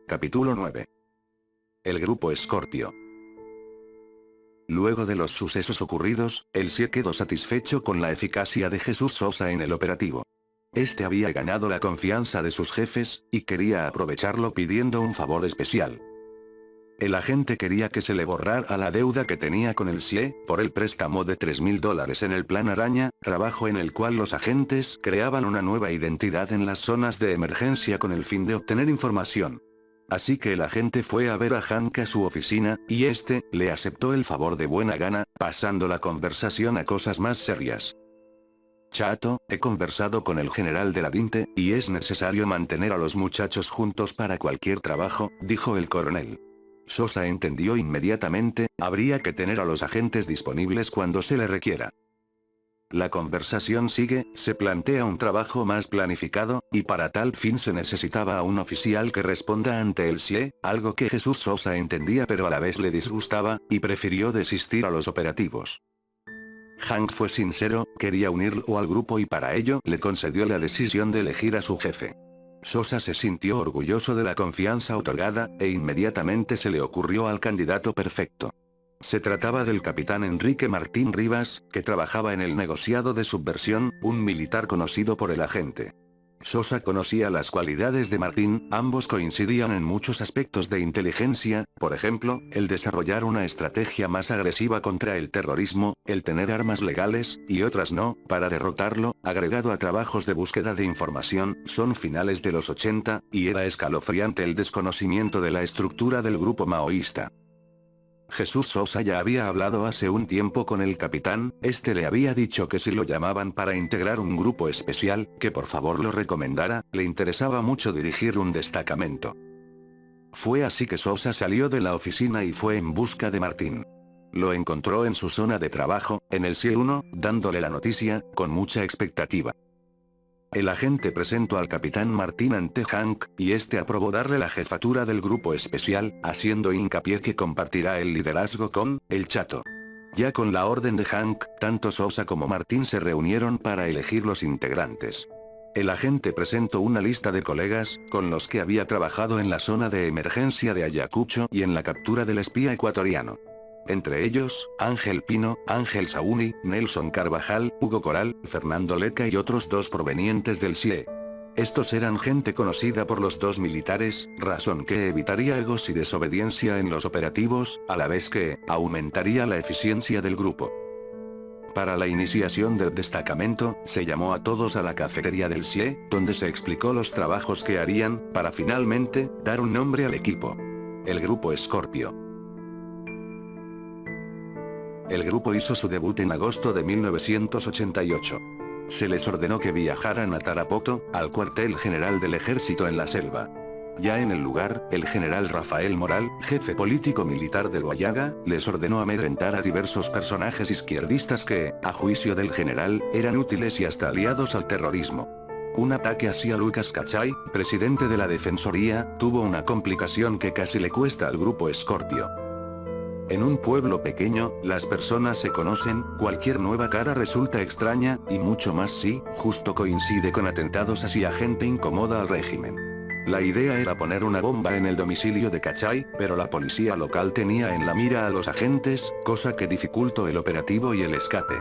Capítulo 9. El grupo Escorpio. Luego de los sucesos ocurridos, el CIE quedó satisfecho con la eficacia de Jesús Sosa en el operativo. Este había ganado la confianza de sus jefes, y quería aprovecharlo pidiendo un favor especial. El agente quería que se le borrara la deuda que tenía con el CIE, por el préstamo de $3.000 en el Plan Araña, trabajo en el cual los agentes creaban una nueva identidad en las zonas de emergencia con el fin de obtener información. Así que el agente fue a ver a Hank a su oficina, y este, le aceptó el favor de buena gana, pasando la conversación a cosas más serias. Chato, he conversado con el general de la DINTE, y es necesario mantener a los muchachos juntos para cualquier trabajo, dijo el coronel. Sosa entendió inmediatamente, habría que tener a los agentes disponibles cuando se le requiera. La conversación sigue, se plantea un trabajo más planificado, y para tal fin se necesitaba a un oficial que responda ante el CIE, algo que Jesús Sosa entendía pero a la vez le disgustaba, y prefirió desistir a los operativos. Hank fue sincero, quería unirlo al grupo y para ello le concedió la decisión de elegir a su jefe. Sosa se sintió orgulloso de la confianza otorgada, e inmediatamente se le ocurrió al candidato perfecto. Se trataba del capitán Enrique Martín Rivas, que trabajaba en el negociado de subversión, un militar conocido por el agente. Sosa conocía las cualidades de Martín, ambos coincidían en muchos aspectos de inteligencia, por ejemplo, el desarrollar una estrategia más agresiva contra el terrorismo, el tener armas legales, y otras no, para derrotarlo, agregado a trabajos de búsqueda de información, son finales de los 80, y era escalofriante el desconocimiento de la estructura del grupo maoísta. Jesús Sosa ya había hablado hace un tiempo con el capitán, este le había dicho que si lo llamaban para integrar un grupo especial, que por favor lo recomendara, le interesaba mucho dirigir un destacamento. Fue así que Sosa salió de la oficina y fue en busca de Martín. Lo encontró en su zona de trabajo, en el CIE 1, dándole la noticia, con mucha expectativa. El agente presentó al capitán Martín ante Hank, y este aprobó darle la jefatura del grupo especial, haciendo hincapié que compartirá el liderazgo con el Chato. Ya con la orden de Hank, tanto Sosa como Martín se reunieron para elegir los integrantes. El agente presentó una lista de colegas, con los que había trabajado en la zona de emergencia de Ayacucho y en la captura del espía ecuatoriano. Entre ellos, Ángel Pino, Ángel Saúny, Nelson Carvajal, Hugo Coral, Fernando Leca y otros dos provenientes del CIE. Estos eran gente conocida por los dos militares, razón que evitaría egos y desobediencia en los operativos, a la vez que aumentaría la eficiencia del grupo. Para la iniciación del destacamento, se llamó a todos a la cafetería del CIE, donde se explicó los trabajos que harían, para finalmente dar un nombre al equipo. El grupo Escorpio. El grupo hizo su debut en agosto de 1988. Se les ordenó que viajaran a Tarapoto, al cuartel general del ejército en la selva. Ya en el lugar, el general Rafael Moral, jefe político militar del Guayaga, les ordenó amedrentar a diversos personajes izquierdistas que, a juicio del general, eran útiles y hasta aliados al terrorismo. Un ataque hacia Lucas Cachay, presidente de la Defensoría, tuvo una complicación que casi le cuesta al grupo Escorpio. En un pueblo pequeño, las personas se conocen, cualquier nueva cara resulta extraña, y mucho más si, justo coincide con atentados hacia gente incómoda al régimen. La idea era poner una bomba en el domicilio de Cachay, pero la policía local tenía en la mira a los agentes, cosa que dificultó el operativo y el escape.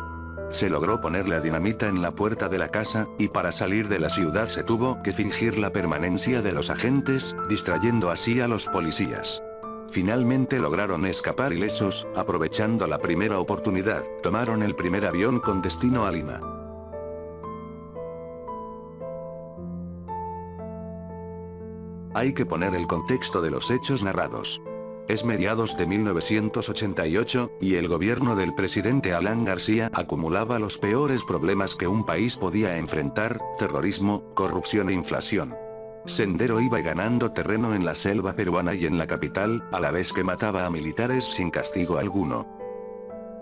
Se logró poner la dinamita en la puerta de la casa, y para salir de la ciudad se tuvo que fingir la permanencia de los agentes, distrayendo así a los policías. Finalmente lograron escapar ilesos, aprovechando la primera oportunidad, tomaron el primer avión con destino a Lima. Hay que poner el contexto de los hechos narrados. Es mediados de 1988, y el gobierno del presidente Alan García acumulaba los peores problemas que un país podía enfrentar: terrorismo, corrupción e inflación. Sendero iba ganando terreno en la selva peruana y en la capital, a la vez que mataba a militares sin castigo alguno.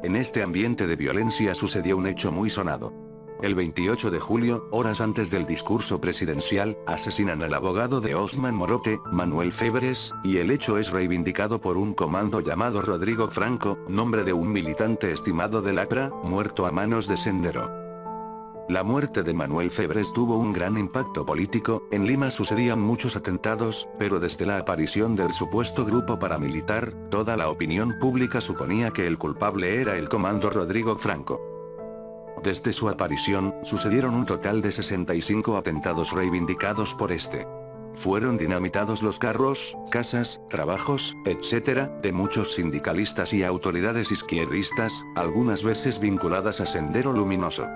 En este ambiente de violencia sucedió un hecho muy sonado. El 28 de julio, horas antes del discurso presidencial, asesinan al abogado de Osman Morote, Manuel Febres, y el hecho es reivindicado por un comando llamado Rodrigo Franco, nombre de un militante estimado del APRA, muerto a manos de Sendero. La muerte de Manuel Febres tuvo un gran impacto político. En Lima sucedían muchos atentados, pero desde la aparición del supuesto grupo paramilitar, toda la opinión pública suponía que el culpable era el comando Rodrigo Franco. Desde su aparición, sucedieron un total de 65 atentados reivindicados por este. Fueron dinamitados los carros, casas, trabajos, etc., de muchos sindicalistas y autoridades izquierdistas, algunas veces vinculadas a Sendero Luminoso.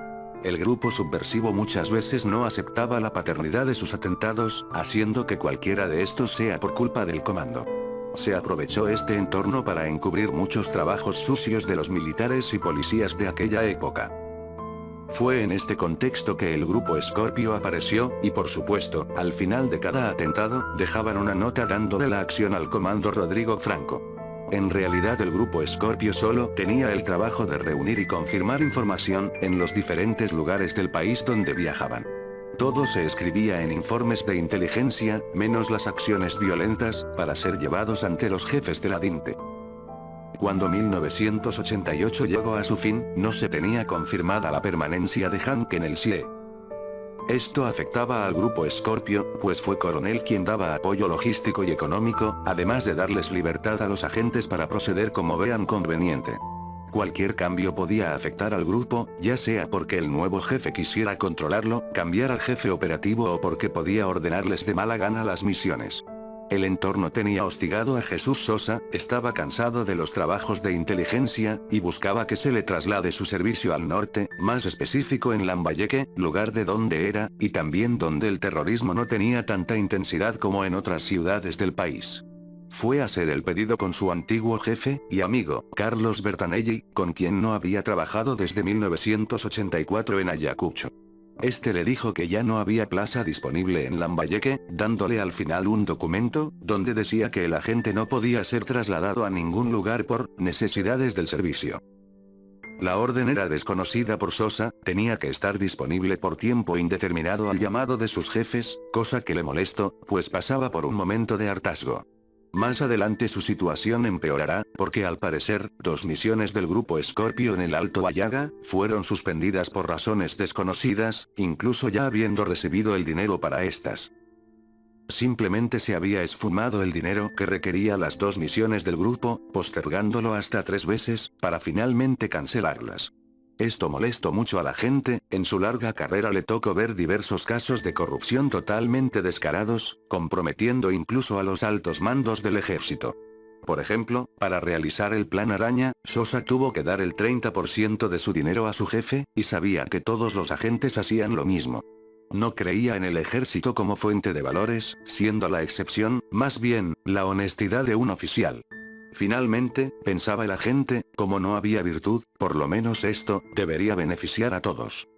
El grupo subversivo muchas veces no aceptaba la paternidad de sus atentados, haciendo que cualquiera de estos sea por culpa del comando. Se aprovechó este entorno para encubrir muchos trabajos sucios de los militares y policías de aquella época. Fue en este contexto que el grupo Scorpio apareció, y por supuesto, al final de cada atentado, dejaban una nota dándole la acción al comando Rodrigo Franco. En realidad el grupo Scorpio solo tenía el trabajo de reunir y confirmar información en los diferentes lugares del país donde viajaban. Todo se escribía en informes de inteligencia, menos las acciones violentas, para ser llevados ante los jefes de la DINTE. Cuando 1988 llegó a su fin, no se tenía confirmada la permanencia de Hank en el CIE. Esto afectaba al grupo Scorpio, pues fue Coronel quien daba apoyo logístico y económico, además de darles libertad a los agentes para proceder como vean conveniente. Cualquier cambio podía afectar al grupo, ya sea porque el nuevo jefe quisiera controlarlo, cambiar al jefe operativo o porque podía ordenarles de mala gana las misiones. El entorno tenía hostigado a Jesús Sosa, estaba cansado de los trabajos de inteligencia, y buscaba que se le traslade su servicio al norte, más específico en Lambayeque, lugar de donde era, y también donde el terrorismo no tenía tanta intensidad como en otras ciudades del país. Fue a hacer el pedido con su antiguo jefe y amigo, Carlos Bertanelli, con quien no había trabajado desde 1984 en Ayacucho. Este le dijo que ya no había plaza disponible en Lambayeque, dándole al final un documento, donde decía que el agente no podía ser trasladado a ningún lugar por necesidades del servicio. La orden era desconocida por Sosa, tenía que estar disponible por tiempo indeterminado al llamado de sus jefes, cosa que le molestó, pues pasaba por un momento de hartazgo. Más adelante su situación empeorará, porque al parecer, 2 misiones del grupo Scorpio en el Alto Ayaga, fueron suspendidas por razones desconocidas, incluso ya habiendo recibido el dinero para estas. Simplemente se había esfumado el dinero que requería las 2 misiones del grupo, postergándolo hasta 3 veces, para finalmente cancelarlas. Esto molestó mucho a la gente. En su larga carrera le tocó ver diversos casos de corrupción totalmente descarados, comprometiendo incluso a los altos mandos del ejército. Por ejemplo, para realizar el Plan Araña, Sosa tuvo que dar el 30% de su dinero a su jefe, y sabía que todos los agentes hacían lo mismo. No creía en el ejército como fuente de valores, siendo la excepción, más bien, la honestidad de un oficial. Finalmente, pensaba el agente, como no había virtud, por lo menos esto, debería beneficiar a todos.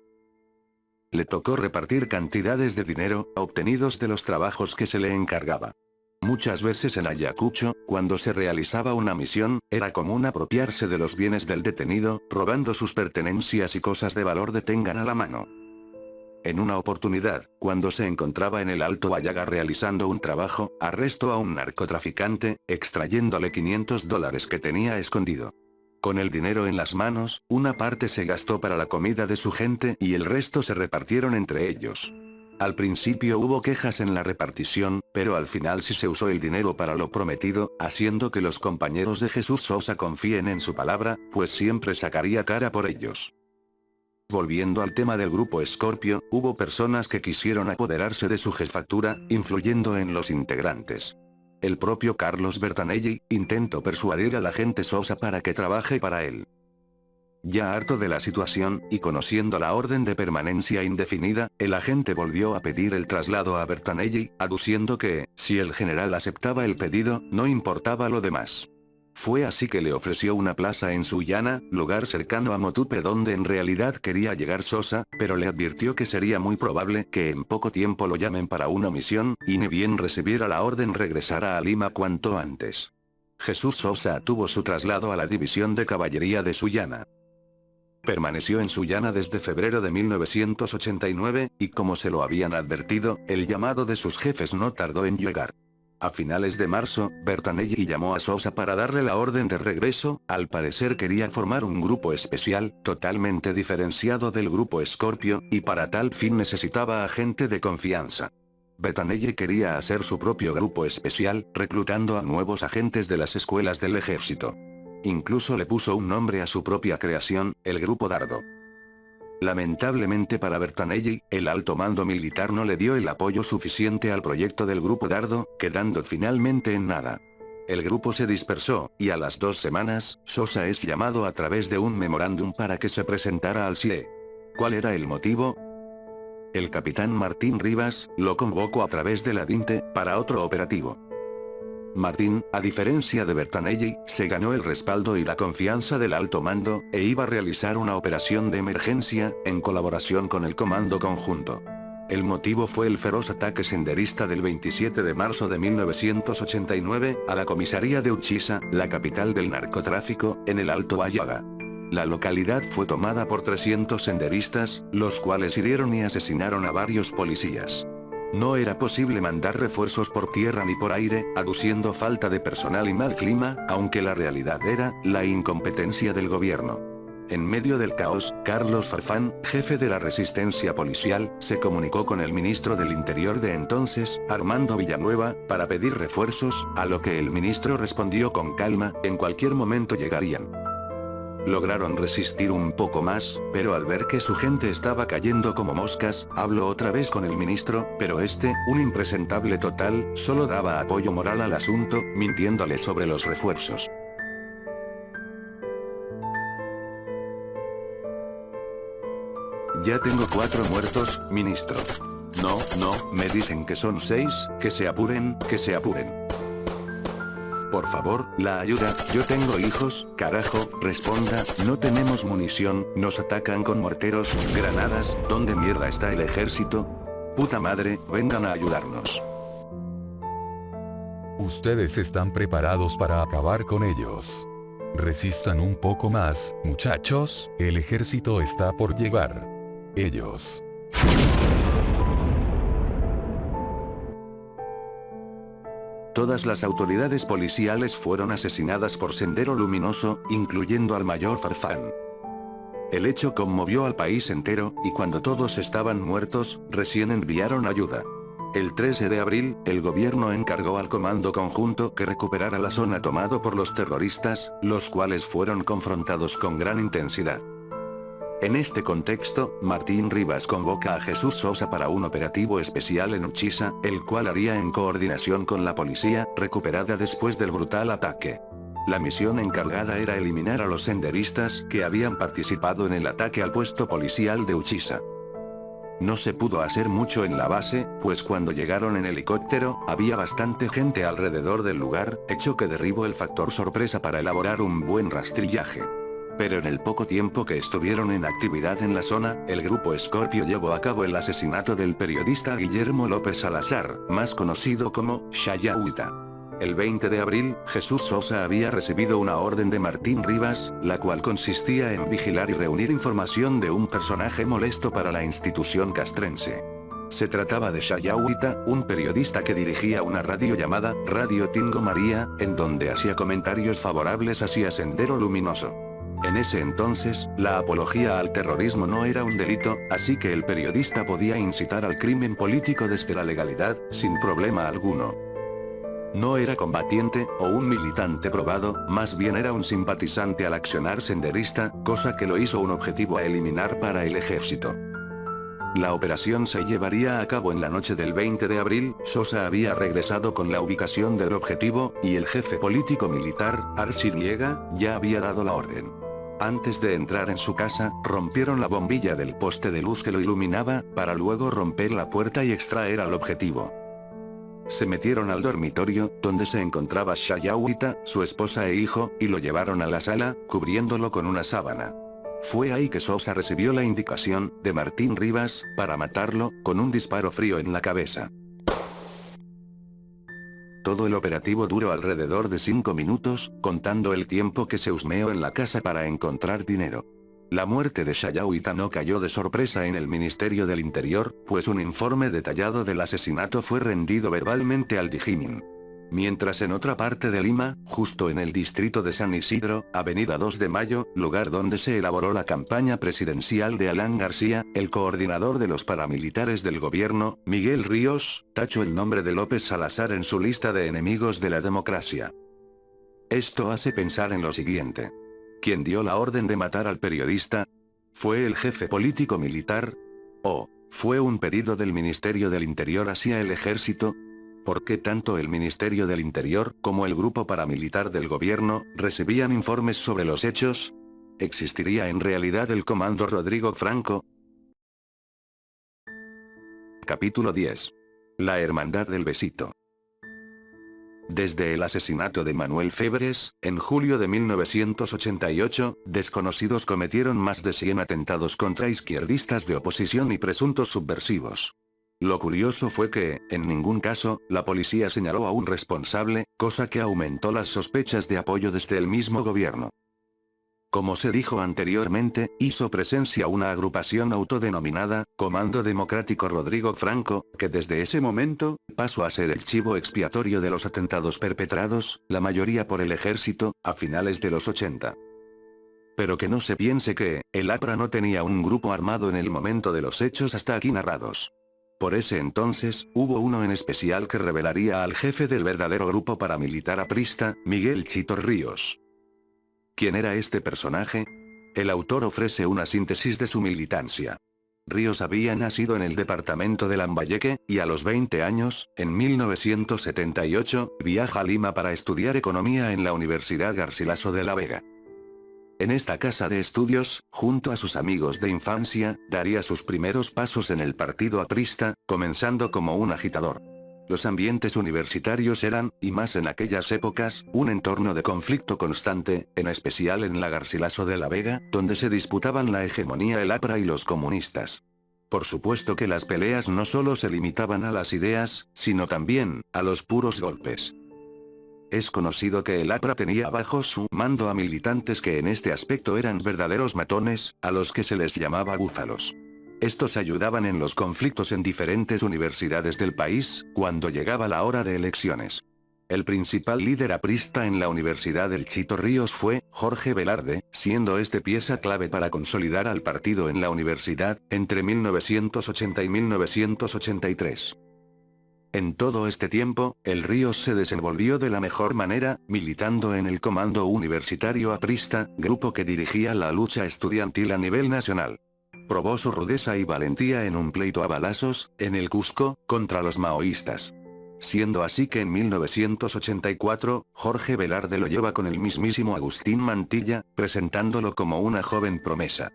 Le tocó repartir cantidades de dinero, obtenidos de los trabajos que se le encargaba. Muchas veces en Ayacucho, cuando se realizaba una misión, era común apropiarse de los bienes del detenido, robando sus pertenencias y cosas de valor que tengan a la mano. En una oportunidad, cuando se encontraba en el Alto Ayaga realizando un trabajo, arrestó a un narcotraficante, extrayéndole $500 que tenía escondido. Con el dinero en las manos, una parte se gastó para la comida de su gente y el resto se repartieron entre ellos. Al principio hubo quejas en la repartición, pero al final sí se usó el dinero para lo prometido, haciendo que los compañeros de Jesús Sosa confíen en su palabra, pues siempre sacaría cara por ellos. Volviendo al tema del grupo Scorpio, hubo personas que quisieron apoderarse de su jefatura, influyendo en los integrantes. El propio Carlos Bertanelli intentó persuadir al agente Sosa para que trabaje para él. Ya harto de la situación, y conociendo la orden de permanencia indefinida, el agente volvió a pedir el traslado a Bertanelli, aduciendo que, si el general aceptaba el pedido, no importaba lo demás. Fue así que le ofreció una plaza en Sullana, lugar cercano a Motupe donde en realidad quería llegar Sosa, pero le advirtió que sería muy probable que en poco tiempo lo llamen para una misión, y ni bien recibiera la orden regresara a Lima cuanto antes. Jesús Sosa tuvo su traslado a la división de caballería de Sullana. Permaneció en Sullana desde febrero de 1989, y como se lo habían advertido, el llamado de sus jefes no tardó en llegar. A finales de marzo, Bertanelli llamó a Sosa para darle la orden de regreso. Al parecer quería formar un grupo especial, totalmente diferenciado del grupo Scorpio, y para tal fin necesitaba a gente de confianza. Bertanelli quería hacer su propio grupo especial, reclutando a nuevos agentes de las escuelas del ejército. Incluso le puso un nombre a su propia creación, el Grupo Dardo. Lamentablemente para Bertanelli, el alto mando militar no le dio el apoyo suficiente al proyecto del Grupo Dardo, quedando finalmente en nada. El grupo se dispersó, y a las 2 semanas, Sosa es llamado a través de un memorándum para que se presentara al CIE. ¿Cuál era el motivo? El capitán Martín Rivas, lo convocó a través de la DINTE, para otro operativo. Martín, a diferencia de Bertanelli, se ganó el respaldo y la confianza del alto mando, e iba a realizar una operación de emergencia, en colaboración con el Comando Conjunto. El motivo fue el feroz ataque senderista del 27 de marzo de 1989, a la comisaría de Uchisa, la capital del narcotráfico, en el Alto Ayaga. La localidad fue tomada por 300 senderistas, los cuales hirieron y asesinaron a varios policías. No era posible mandar refuerzos por tierra ni por aire, aduciendo falta de personal y mal clima, aunque la realidad era la incompetencia del gobierno. En medio del caos, Carlos Farfán, jefe de la resistencia policial, se comunicó con el ministro del Interior de entonces, Armando Villanueva, para pedir refuerzos, a lo que el ministro respondió con calma, en cualquier momento llegarían. Lograron resistir un poco más, pero al ver que su gente estaba cayendo como moscas, habló otra vez con el ministro, pero este, un impresentable total, solo daba apoyo moral al asunto, mintiéndole sobre los refuerzos. Ya tengo 4 muertos, ministro. No, me dicen que son 6, que se apuren, que se apuren. Por favor, la ayuda, yo tengo hijos, carajo, responda, no tenemos munición, nos atacan con morteros, granadas, ¿dónde mierda está el ejército? Puta madre, vengan a ayudarnos. Ustedes están preparados para acabar con ellos. Resistan un poco más, muchachos, el ejército está por llegar. Ellos. Todas las autoridades policiales fueron asesinadas por Sendero Luminoso, incluyendo al mayor Farfán. El hecho conmovió al país entero, y cuando todos estaban muertos, recién enviaron ayuda. El 13 de abril, el gobierno encargó al Comando Conjunto que recuperara la zona tomada por los terroristas, los cuales fueron confrontados con gran intensidad. En este contexto, Martín Rivas convoca a Jesús Sosa para un operativo especial en Uchisa, el cual haría en coordinación con la policía, recuperada después del brutal ataque. La misión encargada era eliminar a los senderistas que habían participado en el ataque al puesto policial de Uchisa. No se pudo hacer mucho en la base, pues cuando llegaron en helicóptero, había bastante gente alrededor del lugar, hecho que derribó el factor sorpresa para elaborar un buen rastrillaje. Pero en el poco tiempo que estuvieron en actividad en la zona, el grupo Scorpio llevó a cabo el asesinato del periodista Guillermo López Salazar, más conocido como Shayauita. El 20 de abril, Jesús Sosa había recibido una orden de Martín Rivas, la cual consistía en vigilar y reunir información de un personaje molesto para la institución castrense. Se trataba de Shayauita, un periodista que dirigía una radio llamada Radio Tingo María, en donde hacía comentarios favorables hacia Sendero Luminoso. En ese entonces, la apología al terrorismo no era un delito, así que el periodista podía incitar al crimen político desde la legalidad, sin problema alguno. No era combatiente, o un militante probado, más bien era un simpatizante al accionar senderista, cosa que lo hizo un objetivo a eliminar para el ejército. La operación se llevaría a cabo en la noche del 20 de abril, Sosa había regresado con la ubicación del objetivo, y el jefe político militar, Arsi Riega, ya había dado la orden. Antes de entrar en su casa, rompieron la bombilla del poste de luz que lo iluminaba, para luego romper la puerta y extraer al objetivo. Se metieron al dormitorio, donde se encontraba Shayauita, su esposa e hijo, y lo llevaron a la sala, cubriéndolo con una sábana. Fue ahí que Sosa recibió la indicación de Martín Rivas, para matarlo, con un disparo frío en la cabeza. Todo el operativo duró alrededor de 5 minutos, contando el tiempo que se husmeó en la casa para encontrar dinero. La muerte de Shayauita no cayó de sorpresa en el Ministerio del Interior, pues un informe detallado del asesinato fue rendido verbalmente al Digimin. Mientras en otra parte de Lima, justo en el distrito de San Isidro, Avenida 2 de Mayo, lugar donde se elaboró la campaña presidencial de Alan García, el coordinador de los paramilitares del gobierno, Miguel Ríos, tachó el nombre de López Salazar en su lista de enemigos de la democracia. Esto hace pensar en lo siguiente. ¿Quién dio la orden de matar al periodista? ¿Fue el jefe político militar? ¿O fue un pedido del Ministerio del Interior hacia el ejército? ¿Por qué tanto el Ministerio del Interior, como el grupo paramilitar del gobierno, recibían informes sobre los hechos? ¿Existiría en realidad el Comando Rodrigo Franco? Capítulo 10. La Hermandad del Besito. Desde el asesinato de Manuel Febres, en julio de 1988, desconocidos cometieron más de 100 atentados contra izquierdistas de oposición y presuntos subversivos. Lo curioso fue que, en ningún caso, la policía señaló a un responsable, cosa que aumentó las sospechas de apoyo desde el mismo gobierno. Como se dijo anteriormente, hizo presencia una agrupación autodenominada, Comando Democrático Rodrigo Franco, que desde ese momento, pasó a ser el chivo expiatorio de los atentados perpetrados, la mayoría por el ejército, a finales de los 80. Pero que no se piense que, el APRA no tenía un grupo armado en el momento de los hechos hasta aquí narrados. Por ese entonces, hubo uno en especial que revelaría al jefe del verdadero grupo paramilitar aprista, Miguel Chito Ríos. ¿Quién era este personaje? El autor ofrece una síntesis de su militancia. Ríos había nacido en el departamento de Lambayeque, y a los 20 años, en 1978, viaja a Lima para estudiar economía en la Universidad Garcilaso de la Vega. En esta casa de estudios, junto a sus amigos de infancia, daría sus primeros pasos en el partido aprista, comenzando como un agitador. Los ambientes universitarios eran, y más en aquellas épocas, un entorno de conflicto constante, en especial en la Garcilaso de la Vega, donde se disputaban la hegemonía el APRA y los comunistas. Por supuesto que las peleas no solo se limitaban a las ideas, sino también, a los puros golpes. Es conocido que el APRA tenía bajo su mando a militantes que en este aspecto eran verdaderos matones, a los que se les llamaba búfalos. Estos ayudaban en los conflictos en diferentes universidades del país, cuando llegaba la hora de elecciones. El principal líder aprista en la Universidad del Chito Ríos fue Jorge Velarde, siendo este pieza clave para consolidar al partido en la universidad, entre 1980 y 1983. En todo este tiempo, el Ríos se desenvolvió de la mejor manera, militando en el Comando Universitario Aprista, grupo que dirigía la lucha estudiantil a nivel nacional. Probó su rudeza y valentía en un pleito a balazos, en el Cusco, contra los maoístas. Siendo así que en 1984, Jorge Velarde lo lleva con el mismísimo Agustín Mantilla, presentándolo como una joven promesa.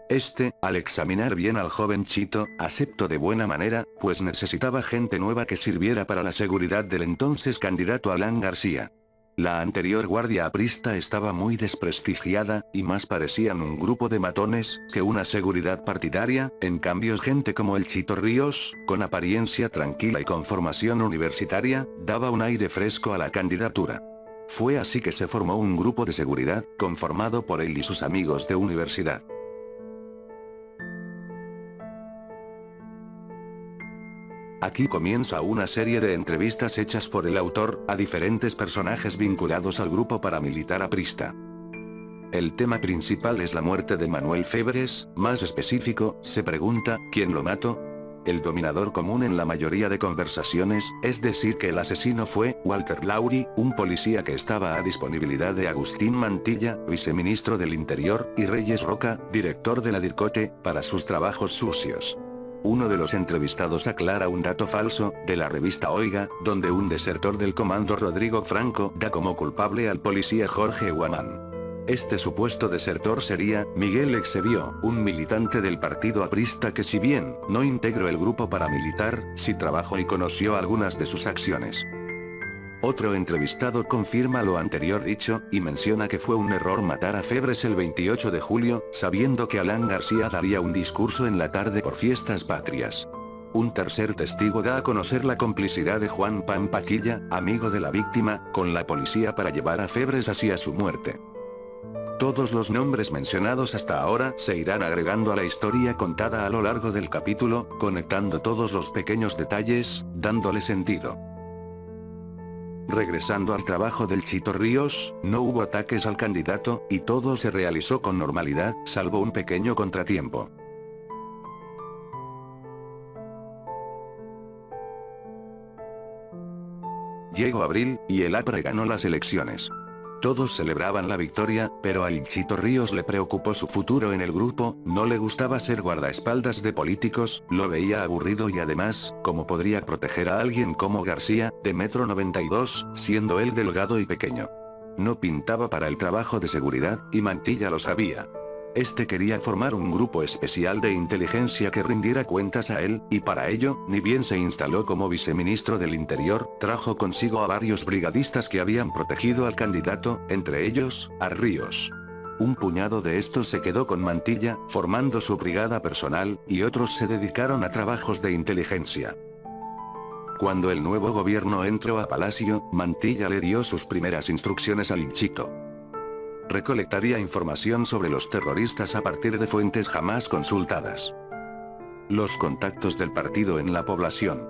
Este, al examinar bien al joven Chito, aceptó de buena manera, pues necesitaba gente nueva que sirviera para la seguridad del entonces candidato Alan García. La anterior guardia aprista estaba muy desprestigiada, y más parecían un grupo de matones, que una seguridad partidaria, en cambio gente como el Chito Ríos, con apariencia tranquila y con formación universitaria, daba un aire fresco a la candidatura. Fue así que se formó un grupo de seguridad, conformado por él y sus amigos de universidad. Aquí comienza una serie de entrevistas hechas por el autor, a diferentes personajes vinculados al grupo paramilitar aprista. El tema principal es la muerte de Manuel Febres, más específico, se pregunta, ¿quién lo mató? El dominador común en la mayoría de conversaciones, es decir que el asesino fue, Walter Lauri, un policía que estaba a disponibilidad de Agustín Mantilla, viceministro del Interior, y Reyes Roca, director de la DIRCOTE, para sus trabajos sucios. Uno de los entrevistados aclara un dato falso, de la revista Oiga, donde un desertor del Comando Rodrigo Franco da como culpable al policía Jorge Guamán. Este supuesto desertor sería, Miguel Exevió, un militante del partido aprista que si bien, no integró el grupo paramilitar, sí trabajó y conoció algunas de sus acciones. Otro entrevistado confirma lo anterior dicho, y menciona que fue un error matar a Febres el 28 de julio, sabiendo que Alan García daría un discurso en la tarde por fiestas patrias. Un tercer testigo da a conocer la complicidad de Juan Pampaquilla, amigo de la víctima, con la policía para llevar a Febres hacia su muerte. Todos los nombres mencionados hasta ahora se irán agregando a la historia contada a lo largo del capítulo, conectando todos los pequeños detalles, dándole sentido. Regresando al trabajo del Chito Ríos, no hubo ataques al candidato, y todo se realizó con normalidad, salvo un pequeño contratiempo. Llegó abril, y el APRA ganó las elecciones. Todos celebraban la victoria, pero al Chito Ríos le preocupó su futuro en el grupo, no le gustaba ser guardaespaldas de políticos, lo veía aburrido y además, ¿cómo podría proteger a alguien como García, de 1,92 m, siendo él delgado y pequeño? No pintaba para el trabajo de seguridad, y Mantilla lo sabía. Este quería formar un grupo especial de inteligencia que rindiera cuentas a él, y para ello, ni bien se instaló como viceministro del Interior, trajo consigo a varios brigadistas que habían protegido al candidato, entre ellos, a Ríos. Un puñado de estos se quedó con Mantilla, formando su brigada personal, y otros se dedicaron a trabajos de inteligencia. Cuando el nuevo gobierno entró a Palacio, Mantilla le dio sus primeras instrucciones al Chito. Recolectaría información sobre los terroristas a partir de fuentes jamás consultadas. Los contactos del partido en la población.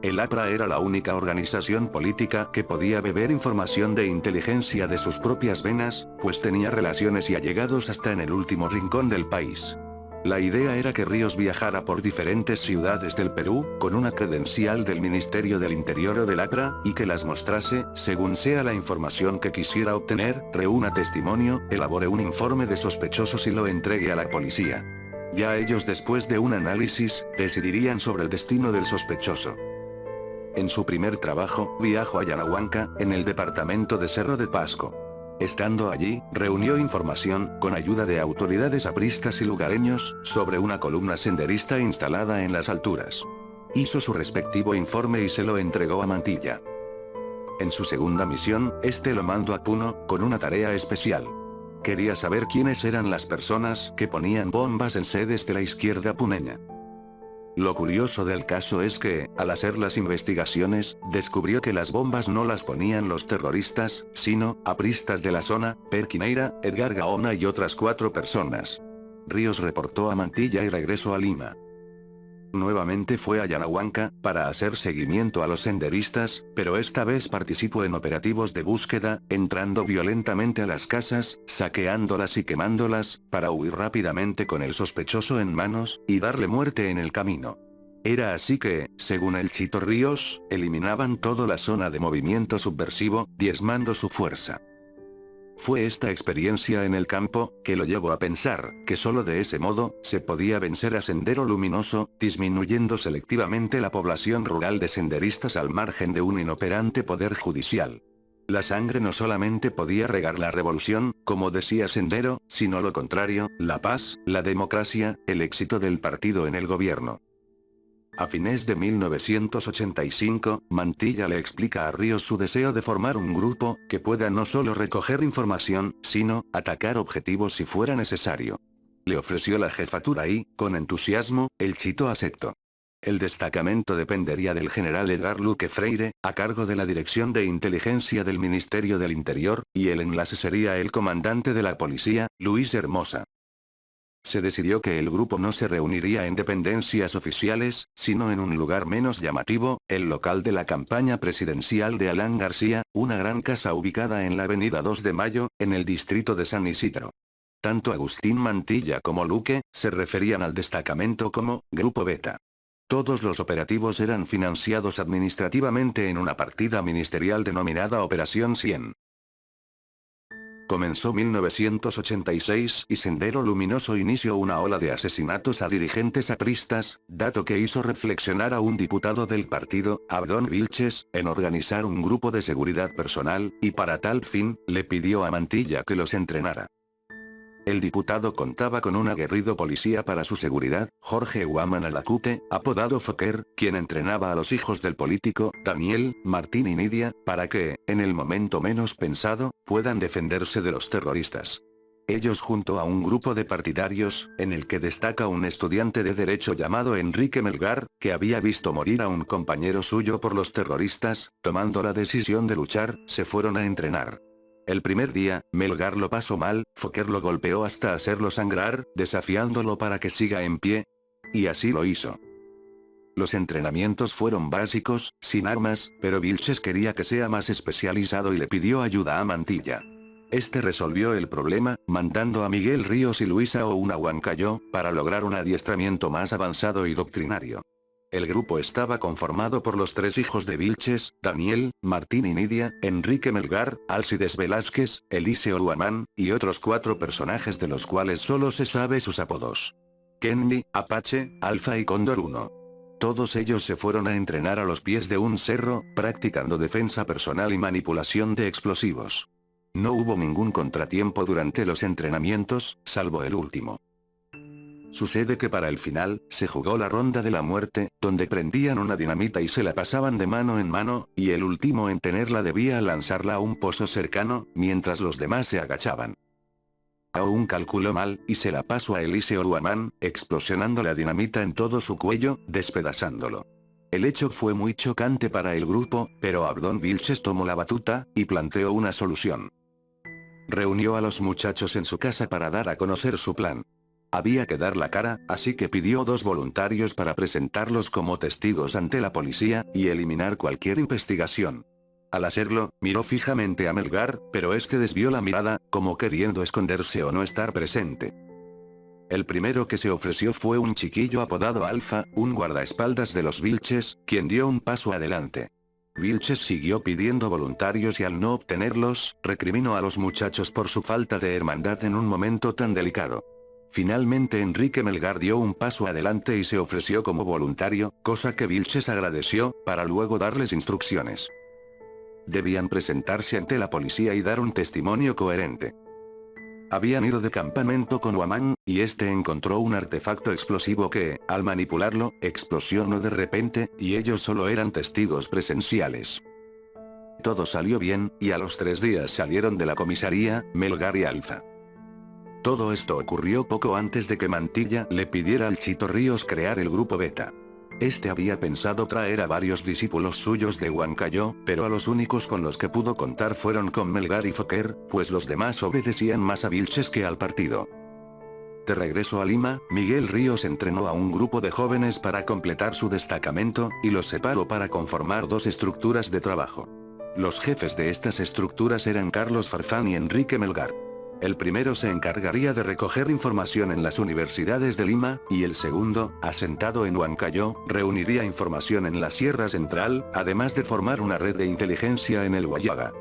El APRA era la única organización política que podía beber información de inteligencia de sus propias venas, pues tenía relaciones y allegados hasta en el último rincón del país. La idea era que Ríos viajara por diferentes ciudades del Perú, con una credencial del Ministerio del Interior o del APRA, y que las mostrase, según sea la información que quisiera obtener, reúna testimonio, elabore un informe de sospechosos y lo entregue a la policía. Ya ellos después de un análisis, decidirían sobre el destino del sospechoso. En su primer trabajo, viajó a Yanahuanca, en el departamento de Cerro de Pasco. Estando allí, reunió información, con ayuda de autoridades apristas y lugareños, sobre una columna senderista instalada en las alturas. Hizo su respectivo informe y se lo entregó a Mantilla. En su segunda misión, este lo mandó a Puno, con una tarea especial. Quería saber quiénes eran las personas que ponían bombas en sedes de la izquierda puneña. Lo curioso del caso es que, al hacer las investigaciones, descubrió que las bombas no las ponían los terroristas, sino, apristas de la zona, Perquineira, Edgar Gaona y otras 4 personas. Ríos reportó a Mantilla y regresó a Lima. Nuevamente fue a Yanahuanca, para hacer seguimiento a los senderistas, pero esta vez participó en operativos de búsqueda, entrando violentamente a las casas, saqueándolas y quemándolas, para huir rápidamente con el sospechoso en manos, y darle muerte en el camino. Era así que, según el Chito Ríos, eliminaban toda la zona de movimiento subversivo, diezmando su fuerza. Fue esta experiencia en el campo, que lo llevó a pensar, que solo de ese modo, se podía vencer a Sendero Luminoso, disminuyendo selectivamente la población rural de senderistas al margen de un inoperante poder judicial. La sangre no solamente podía regar la revolución, como decía Sendero, sino lo contrario, la paz, la democracia, el éxito del partido en el gobierno. A fines de 1985, Mantilla le explica a Ríos su deseo de formar un grupo, que pueda no solo recoger información, sino, atacar objetivos si fuera necesario. Le ofreció la jefatura y, con entusiasmo, el Chito aceptó. El destacamento dependería del general Edgar Luque Freire, a cargo de la Dirección de Inteligencia del Ministerio del Interior, y el enlace sería el comandante de la policía, Luis Hermosa. Se decidió que el grupo no se reuniría en dependencias oficiales, sino en un lugar menos llamativo, el local de la campaña presidencial de Alan García, una gran casa ubicada en la avenida 2 de Mayo, en el distrito de San Isidro. Tanto Agustín Mantilla como Luque, se referían al destacamento como, Grupo Beta. Todos los operativos eran financiados administrativamente en una partida ministerial denominada Operación 100. Comenzó 1986 y Sendero Luminoso inició una ola de asesinatos a dirigentes apristas, dato que hizo reflexionar a un diputado del partido, Abdón Vilches, en organizar un grupo de seguridad personal, y para tal fin, le pidió a Mantilla que los entrenara. El diputado contaba con un aguerrido policía para su seguridad, Jorge Guaman Alacute, apodado Fokker, quien entrenaba a los hijos del político, Daniel, Martín y Nidia, para que, en el momento menos pensado, puedan defenderse de los terroristas. Ellos junto a un grupo de partidarios, en el que destaca un estudiante de derecho llamado Enrique Melgar, que había visto morir a un compañero suyo por los terroristas, tomando la decisión de luchar, se fueron a entrenar. El primer día, Melgar lo pasó mal, Fokker lo golpeó hasta hacerlo sangrar, desafiándolo para que siga en pie. Y así lo hizo. Los entrenamientos fueron básicos, sin armas, pero Vilches quería que sea más especializado y le pidió ayuda a Mantilla. Este resolvió el problema, mandando a Miguel Ríos y Luisa Ouna Huancayo, para lograr un adiestramiento más avanzado y doctrinario. El grupo estaba conformado por los 3 hijos de Vilches, Daniel, Martín y Nidia, Enrique Melgar, Alcides Velázquez, Eliseo Huamán, y otros 4 personajes de los cuales solo se sabe sus apodos. Kenny, Apache, Alfa y Cóndor 1. Todos ellos se fueron a entrenar a los pies de un cerro, practicando defensa personal y manipulación de explosivos. No hubo ningún contratiempo durante los entrenamientos, salvo el último. Sucede que para el final, se jugó la ronda de la muerte, donde prendían una dinamita y se la pasaban de mano en mano, y el último en tenerla debía lanzarla a un pozo cercano, mientras los demás se agachaban. Aún calculó mal, y se la pasó a Eliseo Huamán, explosionando la dinamita en todo su cuello, despedazándolo. El hecho fue muy chocante para el grupo, pero Abdón Vilches tomó la batuta, y planteó una solución. Reunió a los muchachos en su casa para dar a conocer su plan. Había que dar la cara, así que pidió 2 voluntarios para presentarlos como testigos ante la policía, y eliminar cualquier investigación. Al hacerlo, miró fijamente a Melgar, pero este desvió la mirada, como queriendo esconderse o no estar presente. El primero que se ofreció fue un chiquillo apodado Alfa, un guardaespaldas de los Vilches, quien dio un paso adelante. Vilches siguió pidiendo voluntarios y al no obtenerlos, recriminó a los muchachos por su falta de hermandad en un momento tan delicado. Finalmente Enrique Melgar dio un paso adelante y se ofreció como voluntario, cosa que Vilches agradeció, para luego darles instrucciones. Debían presentarse ante la policía y dar un testimonio coherente. Habían ido de campamento con Huamán, y este encontró un artefacto explosivo que, al manipularlo, explosionó de repente, y ellos solo eran testigos presenciales. Todo salió bien, y a los 3 días salieron de la comisaría, Melgar y Alfa. Todo esto ocurrió poco antes de que Mantilla le pidiera al Chito Ríos crear el grupo Beta. Este había pensado traer a varios discípulos suyos de Huancayo, pero a los únicos con los que pudo contar fueron con Melgar y Fokker, pues los demás obedecían más a Vilches que al partido. De regreso a Lima, Miguel Ríos entrenó a un grupo de jóvenes para completar su destacamento, y los separó para conformar 2 estructuras de trabajo. Los jefes de estas estructuras eran Carlos Farfán y Enrique Melgar. El primero se encargaría de recoger información en las universidades de Lima, y el segundo, asentado en Huancayo, reuniría información en la Sierra Central, además de formar una red de inteligencia en el Huallaga.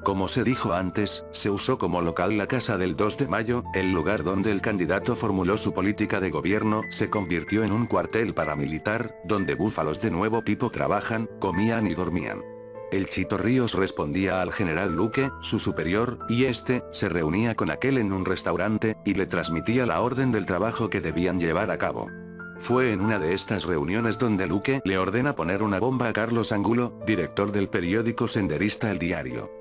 Como se dijo antes, se usó como local la Casa del 2 de Mayo, el lugar donde el candidato formuló su política de gobierno, se convirtió en un cuartel paramilitar, donde búfalos de nuevo tipo trabajan, comían y dormían. El Chito Ríos respondía al general Luque, su superior, y este, se reunía con aquel en un restaurante, y le transmitía la orden del trabajo que debían llevar a cabo. Fue en una de estas reuniones donde Luque le ordena poner una bomba a Carlos Angulo, director del periódico senderista El Diario.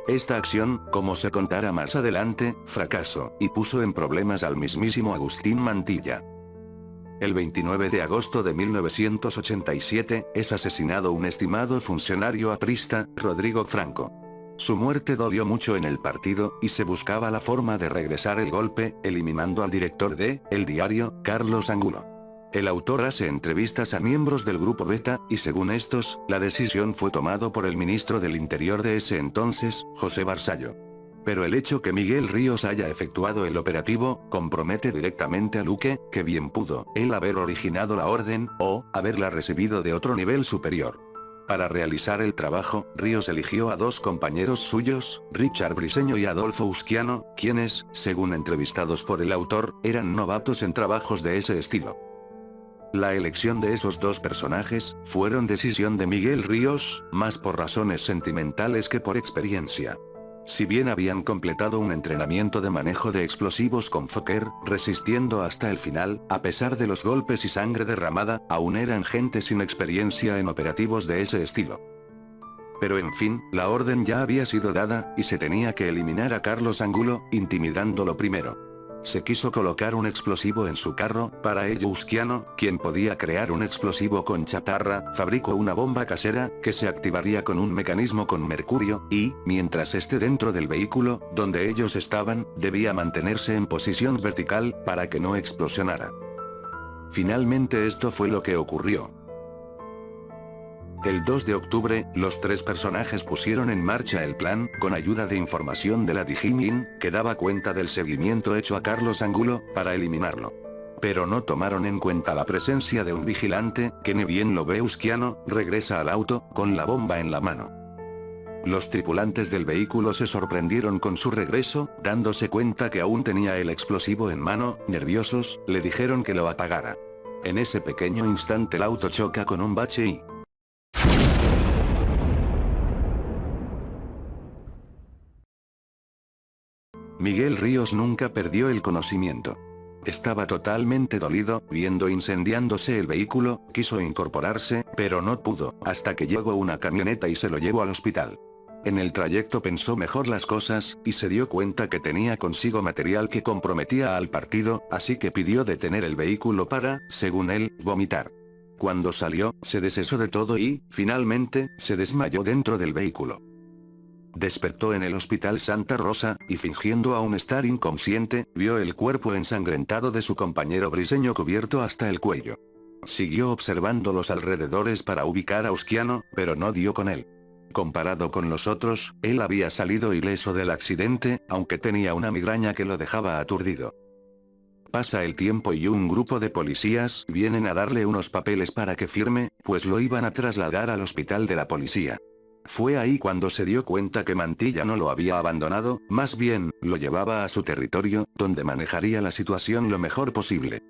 Esta acción, como se contará más adelante, fracasó, y puso en problemas al mismísimo Agustín Mantilla. El 29 de agosto de 1987, es asesinado un estimado funcionario aprista, Rodrigo Franco. Su muerte dolió mucho en el partido, y se buscaba la forma de regresar el golpe, eliminando al director de El Diario, Carlos Angulo. El autor hace entrevistas a miembros del grupo Beta, y según estos, la decisión fue tomada por el ministro del Interior de ese entonces, José Barzallo. Pero el hecho que Miguel Ríos haya efectuado el operativo, compromete directamente a Luque, que bien pudo, él haber originado la orden, o, haberla recibido de otro nivel superior. Para realizar el trabajo, Ríos eligió a 2 compañeros suyos, Richard Briseño y Adolfo Usquiano, quienes, según entrevistados por el autor, eran novatos en trabajos de ese estilo. La elección de esos 2 personajes, fueron decisión de Miguel Ríos, más por razones sentimentales que por experiencia. Si bien habían completado un entrenamiento de manejo de explosivos con Fokker, resistiendo hasta el final, a pesar de los golpes y sangre derramada, aún eran gente sin experiencia en operativos de ese estilo. Pero en fin, la orden ya había sido dada, y se tenía que eliminar a Carlos Angulo, intimidándolo primero. Se quiso colocar un explosivo en su carro, para ello Usquiano, quien podía crear un explosivo con chatarra, fabricó una bomba casera, que se activaría con un mecanismo con mercurio, y, mientras esté dentro del vehículo, donde ellos estaban, debía mantenerse en posición vertical, para que no explosionara. Finalmente esto fue lo que ocurrió. El 2 de octubre, los tres personajes pusieron en marcha el plan, con ayuda de información de la Digimin, que daba cuenta del seguimiento hecho a Carlos Angulo, para eliminarlo. Pero no tomaron en cuenta la presencia de un vigilante, que ni bien lo ve Usquiano, regresa al auto, con la bomba en la mano. Los tripulantes del vehículo se sorprendieron con su regreso, dándose cuenta que aún tenía el explosivo en mano, nerviosos, le dijeron que lo apagara. En ese pequeño instante el auto choca con un bache y... Miguel Ríos nunca perdió el conocimiento. Estaba totalmente dolido, viendo incendiándose el vehículo, quiso incorporarse, pero no pudo, hasta que llegó una camioneta y se lo llevó al hospital. En el trayecto pensó mejor las cosas, y se dio cuenta que tenía consigo material que comprometía al partido, así que pidió detener el vehículo para, según él, vomitar. Cuando salió, se deshizo de todo y, finalmente, se desmayó dentro del vehículo. Despertó en el Hospital Santa Rosa, y fingiendo aún estar inconsciente, vio el cuerpo ensangrentado de su compañero briseño cubierto hasta el cuello. Siguió observando los alrededores para ubicar a Usquiano, pero no dio con él. Comparado con los otros, él había salido ileso del accidente, aunque tenía una migraña que lo dejaba aturdido. Pasa el tiempo y un grupo de policías vienen a darle unos papeles para que firme, pues lo iban a trasladar al hospital de la policía. Fue ahí cuando se dio cuenta que Mantilla no lo había abandonado, más bien, lo llevaba a su territorio, donde manejaría la situación lo mejor posible.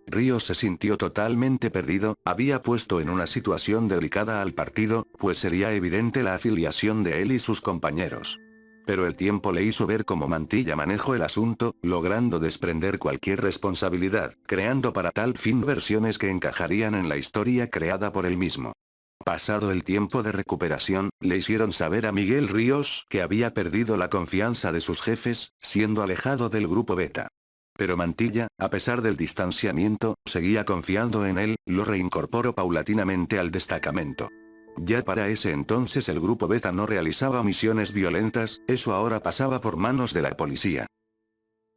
Ríos se sintió totalmente perdido, había puesto en una situación delicada al partido, pues sería evidente la afiliación de él y sus compañeros. Pero el tiempo le hizo ver cómo Mantilla manejó el asunto, logrando desprender cualquier responsabilidad, creando para tal fin versiones que encajarían en la historia creada por él mismo. Pasado el tiempo de recuperación, le hicieron saber a Miguel Ríos que había perdido la confianza de sus jefes, siendo alejado del grupo Beta. Pero Mantilla, a pesar del distanciamiento, seguía confiando en él, lo reincorporó paulatinamente al destacamento. Ya para ese entonces el grupo Beta no realizaba misiones violentas, eso ahora pasaba por manos de la policía.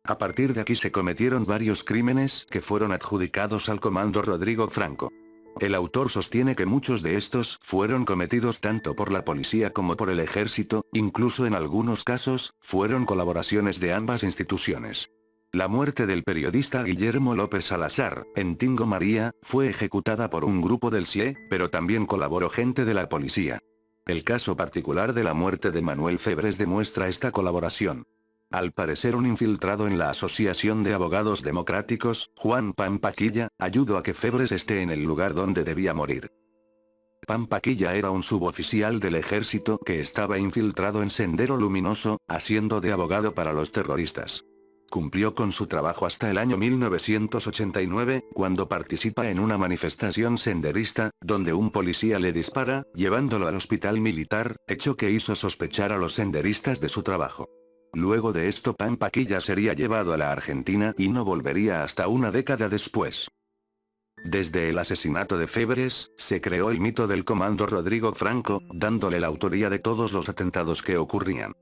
A partir de aquí se cometieron varios crímenes que fueron adjudicados al comando Rodrigo Franco. El autor sostiene que muchos de estos fueron cometidos tanto por la policía como por el ejército, incluso en algunos casos, fueron colaboraciones de ambas instituciones. La muerte del periodista Guillermo López Salazar, en Tingo María, fue ejecutada por un grupo del CIE, pero también colaboró gente de la policía. El caso particular de la muerte de Manuel Febres demuestra esta colaboración. Al parecer un infiltrado en la Asociación de Abogados Democráticos, Juan Pampaquilla, ayudó a que Febres esté en el lugar donde debía morir. Pampaquilla era un suboficial del ejército que estaba infiltrado en Sendero Luminoso, haciendo de abogado para los terroristas. Cumplió con su trabajo hasta el año 1989, cuando participa en una manifestación senderista, donde un policía le dispara, llevándolo al hospital militar, hecho que hizo sospechar a los senderistas de su trabajo. Luego de esto Pampaquilla sería llevado a la Argentina y no volvería hasta una década después. Desde el asesinato de Febres, se creó el mito del comando Rodrigo Franco, dándole la autoría de todos los atentados que ocurrían.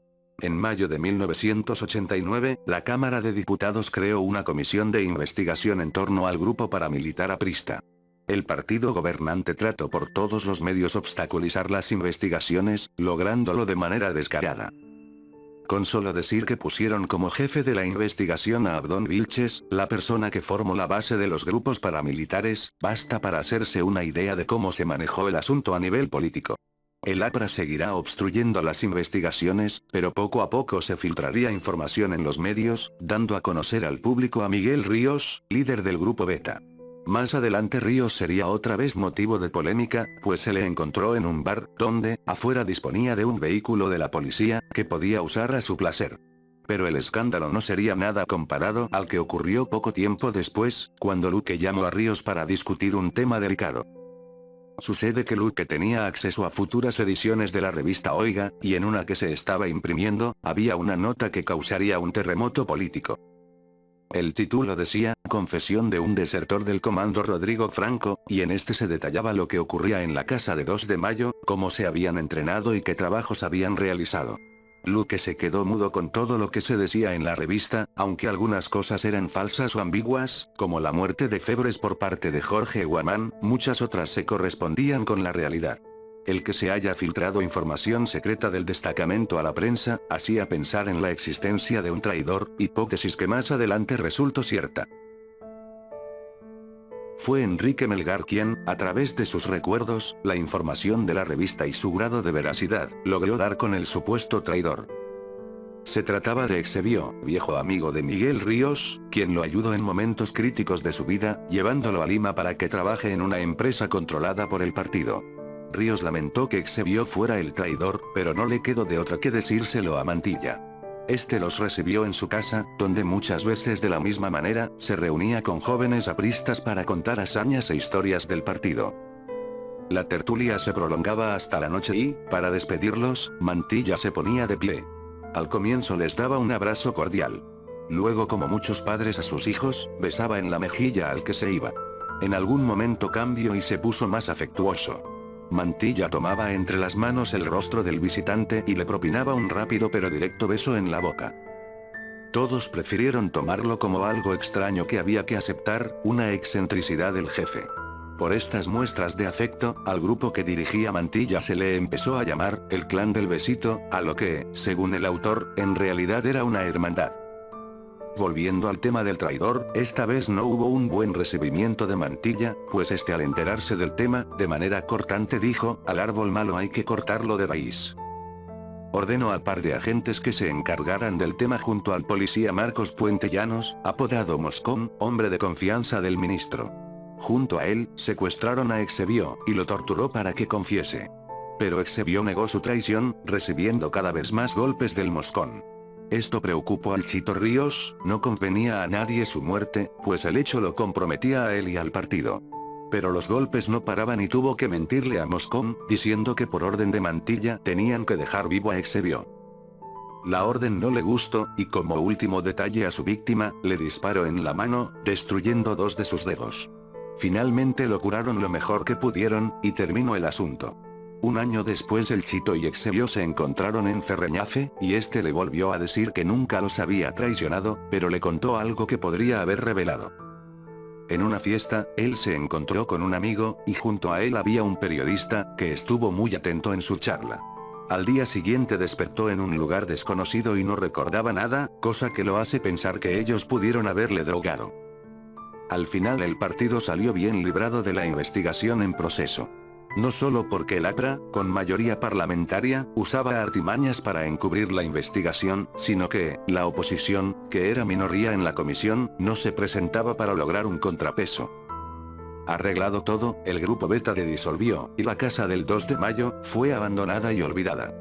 En mayo de 1989, la Cámara de Diputados creó una comisión de investigación en torno al grupo paramilitar aprista. El partido gobernante trató por todos los medios obstaculizar las investigaciones, lográndolo de manera descarada. Con solo decir que pusieron como jefe de la investigación a Abdón Vilches, la persona que formó la base de los grupos paramilitares, basta para hacerse una idea de cómo se manejó el asunto a nivel político. El APRA seguirá obstruyendo las investigaciones, pero poco a poco se filtraría información en los medios, dando a conocer al público a Miguel Ríos, líder del grupo Beta. Más adelante Ríos sería otra vez motivo de polémica, pues se le encontró en un bar, donde, afuera disponía de un vehículo de la policía, que podía usar a su placer. Pero el escándalo no sería nada comparado al que ocurrió poco tiempo después, cuando Luque llamó a Ríos para discutir un tema delicado. Sucede que Luque tenía acceso a futuras ediciones de la revista Oiga, y en una que se estaba imprimiendo, había una nota que causaría un terremoto político. El título decía, Confesión de un desertor del comando Rodrigo Franco, y en este se detallaba lo que ocurría en la casa de 2 de Mayo, cómo se habían entrenado y qué trabajos habían realizado. Luke se quedó mudo con todo lo que se decía en la revista, aunque algunas cosas eran falsas o ambiguas, como la muerte de Febres por parte de Jorge Guamán, muchas otras se correspondían con la realidad. El que se haya filtrado información secreta del destacamento a la prensa, hacía pensar en la existencia de un traidor, hipótesis que más adelante resultó cierta. Fue Enrique Melgar quien, a través de sus recuerdos, la información de la revista y su grado de veracidad, logró dar con el supuesto traidor. Se trataba de Eusebio, viejo amigo de Miguel Ríos, quien lo ayudó en momentos críticos de su vida, llevándolo a Lima para que trabaje en una empresa controlada por el partido. Ríos lamentó que Eusebio fuera el traidor, pero no le quedó de otra que decírselo a Mantilla. Este los recibió en su casa, donde muchas veces de la misma manera, se reunía con jóvenes apristas para contar hazañas e historias del partido. La tertulia se prolongaba hasta la noche y, para despedirlos, Mantilla se ponía de pie. Al comienzo les daba un abrazo cordial. Luego, como muchos padres a sus hijos, besaba en la mejilla al que se iba. En algún momento cambió y se puso más afectuoso. Mantilla tomaba entre las manos el rostro del visitante y le propinaba un rápido pero directo beso en la boca. Todos prefirieron tomarlo como algo extraño que había que aceptar, una excentricidad del jefe. Por estas muestras de afecto, al grupo que dirigía Mantilla se le empezó a llamar, el clan del besito, a lo que, según el autor, en realidad era una hermandad. Volviendo al tema del traidor, esta vez no hubo un buen recibimiento de Mantilla, pues este al enterarse del tema, de manera cortante dijo, al árbol malo hay que cortarlo de raíz. Ordenó al par de agentes que se encargaran del tema junto al policía Marcos Puente Llanos, apodado Moscón, hombre de confianza del ministro. Junto a él, secuestraron a Eusebio, y lo torturó para que confiese. Pero Eusebio negó su traición, recibiendo cada vez más golpes del Moscón. Esto preocupó al Chito Ríos, no convenía a nadie su muerte, pues el hecho lo comprometía a él y al partido. Pero los golpes no paraban y tuvo que mentirle a Moscón, diciendo que por orden de Mantilla tenían que dejar vivo a Eusebio. La orden no le gustó, y como último detalle a su víctima, le disparó en la mano, destruyendo 2 de sus dedos. Finalmente lo curaron lo mejor que pudieron, y terminó el asunto. Un año después el Chito y Eusebio se encontraron en Ferreñafe, y este le volvió a decir que nunca los había traicionado, pero le contó algo que podría haber revelado. En una fiesta, él se encontró con un amigo, y junto a él había un periodista, que estuvo muy atento en su charla. Al día siguiente despertó en un lugar desconocido y no recordaba nada, cosa que lo hace pensar que ellos pudieron haberle drogado. Al final el partido salió bien librado de la investigación en proceso. No solo porque el APRA, con mayoría parlamentaria, usaba artimañas para encubrir la investigación, sino que, la oposición, que era minoría en la comisión, no se presentaba para lograr un contrapeso. Arreglado todo, el grupo Beta se disolvió, y la casa del 2 de mayo, fue abandonada y olvidada.